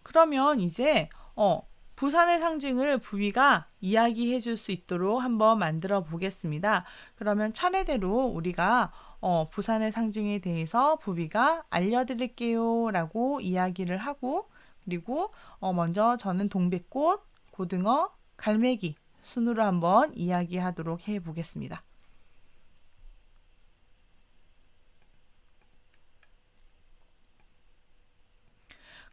그러면 이제 부산의 상징을 부비가 이야기해 줄 수 있도록 한번 만들어 보겠습니다. 그러면 차례대로 우리가 부산의 상징에 대해서 부비가 알려드릴게요 라고 이야기를 하고, 그리고 먼저 저는 동백꽃, 고등어, 갈매기 순으로 한번 이야기하도록 해 보겠습니다.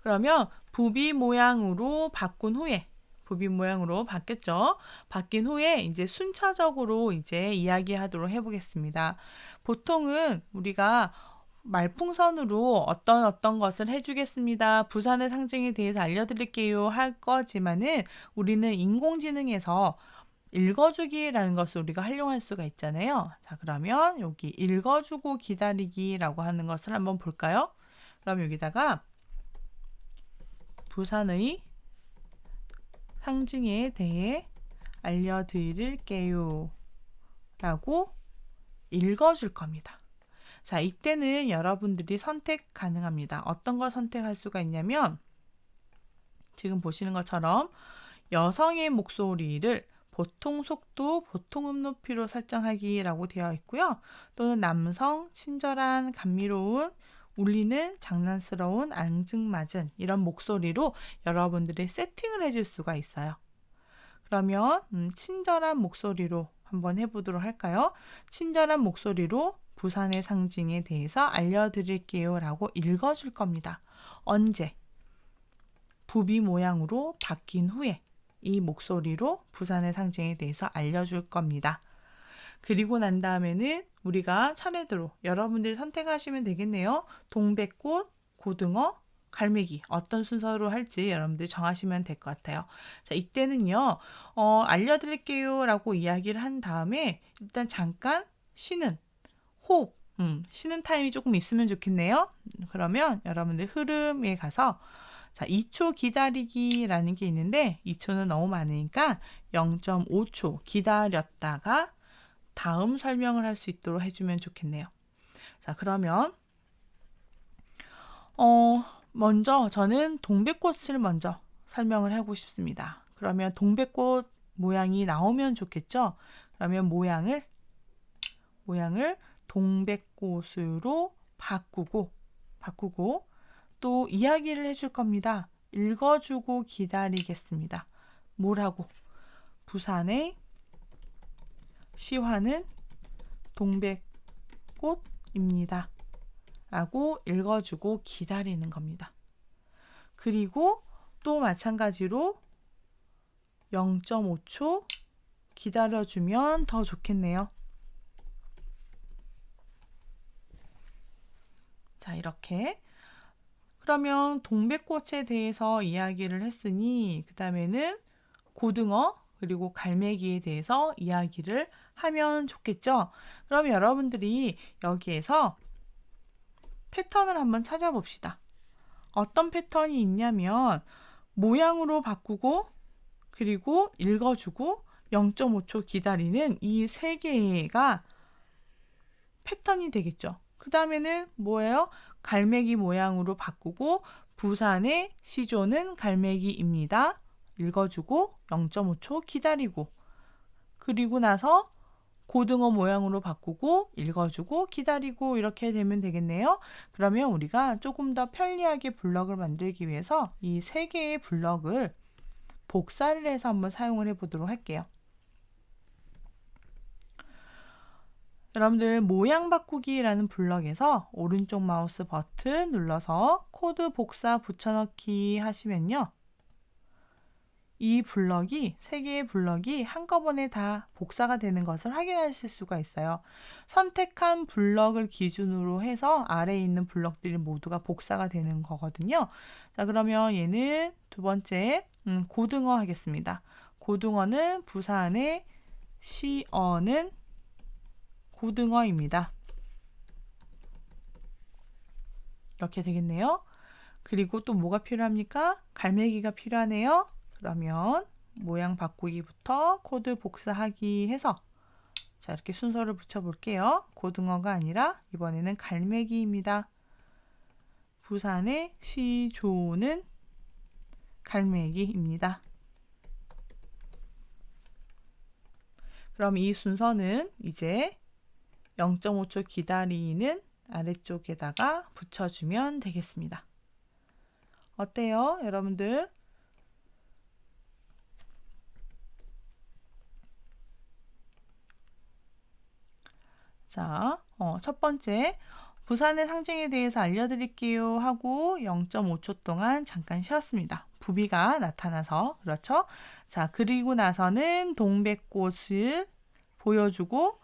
그러면 부비 모양으로 바꾼 후에, 부비 모양으로 바뀌었죠. 바뀐 후에 이제 순차적으로 이제 이야기하도록 해보겠습니다. 보통은 우리가 말풍선으로 어떤 것을 해주겠습니다. 부산의 상징에 대해서 알려드릴게요 할 거지만은 우리는 인공지능에서 읽어주기라는 것을 우리가 활용할 수가 있잖아요. 자, 그러면 여기 읽어주고 기다리기라고 하는 것을 한번 볼까요? 그럼 여기다가 부산의 상징에 대해 알려드릴게요 라고 읽어줄 겁니다. 자, 이때는 여러분들이 선택 가능합니다. 어떤 걸 선택할 수가 있냐면, 지금 보시는 것처럼 여성의 목소리를 보통 속도, 보통 음높이로 설정하기라고 되어 있고요. 또는 남성, 친절한, 감미로운, 울리는, 장난스러운, 앙증맞은 이런 목소리로 여러분들이 세팅을 해줄 수가 있어요. 그러면 친절한 목소리로 한번 해보도록 할까요? 친절한 목소리로 부산의 상징에 대해서 알려드릴게요 라고 읽어줄 겁니다. 언제? 부비 모양으로 바뀐 후에 이 목소리로 부산의 상징에 대해서 알려줄 겁니다. 그리고 난 다음에는 우리가 차례대로 여러분들이 선택하시면 되겠네요. 동백꽃, 고등어, 갈매기 어떤 순서로 할지 여러분들이 정하시면 될 것 같아요. 자, 이때는요. 알려드릴게요 라고 이야기를 한 다음에 일단 잠깐 쉬는 호흡, 쉬는 타임이 조금 있으면 좋겠네요. 그러면 여러분들 흐름에 가서 자, 2초 기다리기라는 게 있는데 2초는 너무 많으니까 0.5초 기다렸다가 다음 설명을 할 수 있도록 해주면 좋겠네요. 자, 그러면 먼저 저는 동백꽃을 먼저 설명을 하고 싶습니다. 그러면 동백꽃 모양이 나오면 좋겠죠? 그러면 모양을 동백꽃으로 바꾸고 또 이야기를 해줄 겁니다. 읽어주고 기다리겠습니다. 뭐라고? 부산의 시화는 동백꽃입니다. 라고 읽어주고 기다리는 겁니다. 그리고 또 마찬가지로 0.5초 기다려주면 더 좋겠네요. 자, 이렇게. 그러면 동백꽃에 대해서 이야기를 했으니 그 다음에는 고등어 그리고 갈매기에 대해서 이야기를 하면 좋겠죠. 그럼 여러분들이 여기에서 패턴을 한번 찾아봅시다. 어떤 패턴이 있냐면 모양으로 바꾸고 그리고 읽어주고 0.5초 기다리는 이 세 개가 패턴이 되겠죠. 그 다음에는 뭐예요? 갈매기 모양으로 바꾸고 부산의 시조는 갈매기입니다. 읽어주고 0.5초 기다리고 그리고 나서 고등어 모양으로 바꾸고 읽어주고 기다리고 이렇게 되면 되겠네요. 그러면 우리가 조금 더 편리하게 블럭을 만들기 위해서 이 세 개의 블럭을 복사를 해서 한번 사용을 해보도록 할게요. 여러분들 모양 바꾸기라는 블럭에서 오른쪽 마우스 버튼 눌러서 코드 복사 붙여넣기 하시면요. 이 블럭이, 세 개의 블럭이 한꺼번에 다 복사가 되는 것을 확인하실 수가 있어요. 선택한 블럭을 기준으로 해서 아래에 있는 블럭들이 모두가 복사가 되는 거거든요. 자, 그러면 얘는 두 번째 고등어 하겠습니다. 고등어는 부산의 시어는 고등어입니다. 이렇게 되겠네요. 그리고 또 뭐가 필요합니까? 갈매기가 필요하네요. 그러면 모양 바꾸기부터 코드 복사하기 해서 자, 이렇게 순서를 붙여볼게요. 고등어가 아니라 이번에는 갈매기입니다. 부산의 시조는 갈매기입니다. 그럼 이 순서는 이제 0.5초 기다리는 아래쪽에다가 붙여주면 되겠습니다. 어때요, 여러분들? 자, 첫 번째, 부산의 상징에 대해서 알려드릴게요 하고 0.5초 동안 잠깐 쉬었습니다. 부비가 나타나서, 그렇죠? 자, 그리고 나서는 동백꽃을 보여주고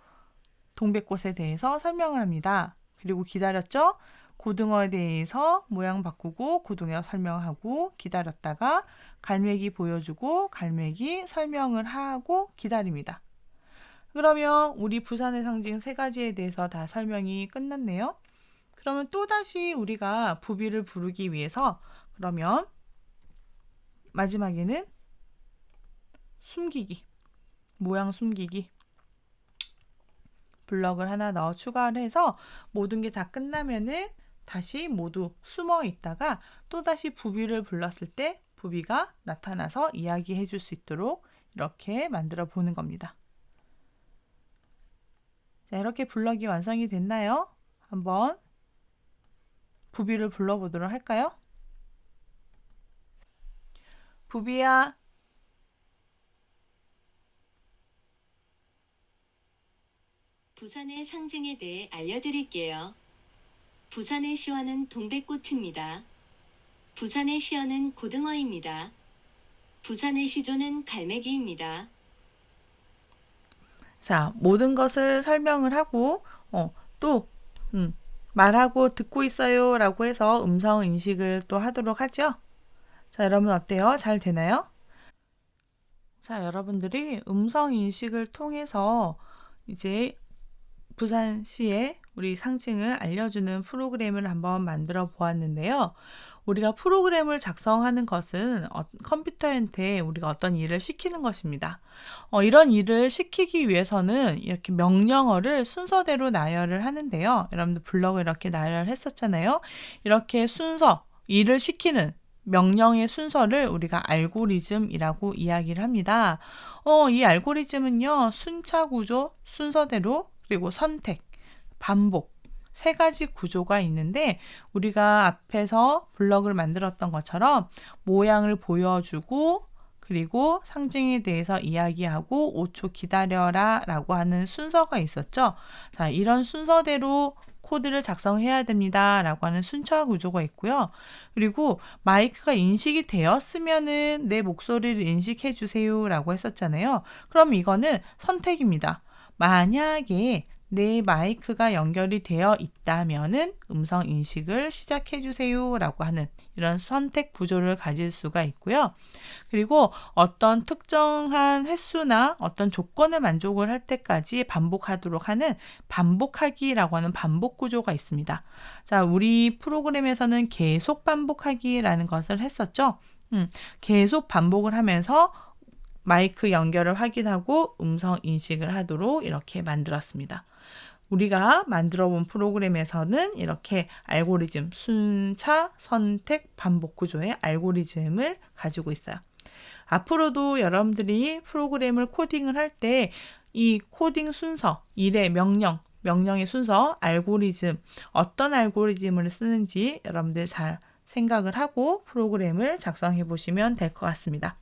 동백꽃에 대해서 설명을 합니다. 그리고 기다렸죠? 고등어에 대해서 모양 바꾸고 고등어 설명하고 기다렸다가 갈매기 보여주고 갈매기 설명을 하고 기다립니다. 그러면 우리 부산의 상징 3가지에 대해서 다 설명이 끝났네요. 그러면 또다시 우리가 부비를 부르기 위해서 그러면 마지막에는 숨기기, 모양 숨기기 블럭을 하나 넣어 추가를 해서 모든 게 다 끝나면은 다시 모두 숨어 있다가 또다시 부비를 불렀을 때 부비가 나타나서 이야기해 줄 수 있도록 이렇게 만들어 보는 겁니다. 자, 이렇게 블럭이 완성이 됐나요? 한번 부비를 불러보도록 할까요? 부비야. 부산의 상징에 대해 알려드릴게요. 부산의 시화는 동백꽃입니다. 부산의 시어는 고등어입니다. 부산의 시조는 갈매기입니다. 자, 모든 것을 설명을 하고 또 말하고 듣고 있어요 라고 해서 음성 인식을 또 하도록 하죠. 자, 여러분 어때요? 잘 되나요? 자, 여러분들이 음성 인식을 통해서 이제 부산시의 우리 상징을 알려주는 프로그램을 한번 만들어 보았는데요. 우리가 프로그램을 작성하는 것은 컴퓨터한테 우리가 어떤 일을 시키는 것입니다. 이런 일을 시키기 위해서는 이렇게 명령어를 순서대로 나열을 하는데요. 여러분들 블럭을 이렇게 나열했었잖아요. 이렇게 순서, 일을 시키는 명령의 순서를 우리가 알고리즘이라고 이야기를 합니다. 이 알고리즘은요, 순차 구조, 순서대로, 그리고 선택, 반복, 3가지 구조가 있는데 우리가 앞에서 블럭을 만들었던 것처럼 모양을 보여주고 그리고 상징에 대해서 이야기하고 5초 기다려라 라고 하는 순서가 있었죠. 자, 이런 순서대로 코드를 작성해야 됩니다 라고 하는 순차 구조가 있고요. 그리고 마이크가 인식이 되었으면은 내 목소리를 인식해 주세요 라고 했었잖아요. 그럼 이거는 선택입니다. 만약에 내 마이크가 연결이 되어 있다면은 음성 인식을 시작해 주세요 라고 하는 이런 선택 구조를 가질 수가 있고요. 그리고 어떤 특정한 횟수나 어떤 조건을 만족을 할 때까지 반복하도록 하는 반복하기라고 하는 반복 구조가 있습니다. 자, 우리 프로그램에서는 계속 반복하기라는 것을 했었죠. 계속 반복을 하면서 마이크 연결을 확인하고 음성 인식을 하도록 이렇게 만들었습니다. 우리가 만들어 본 프로그램에서는 이렇게 알고리즘, 순차, 선택, 반복 구조의 알고리즘을 가지고 있어요. 앞으로도 여러분들이 프로그램을 코딩을 할 때 이 코딩 순서, 일의 명령의 순서, 알고리즘, 어떤 알고리즘을 쓰는지 여러분들 잘 생각을 하고 프로그램을 작성해 보시면 될 것 같습니다.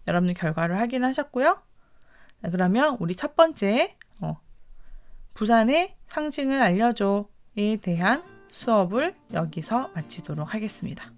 여러분들 결과를 확인하셨고요. 자, 그러면 우리 첫 번째 부산의 상징을 알려줘에 대한 수업을 여기서 마치도록 하겠습니다.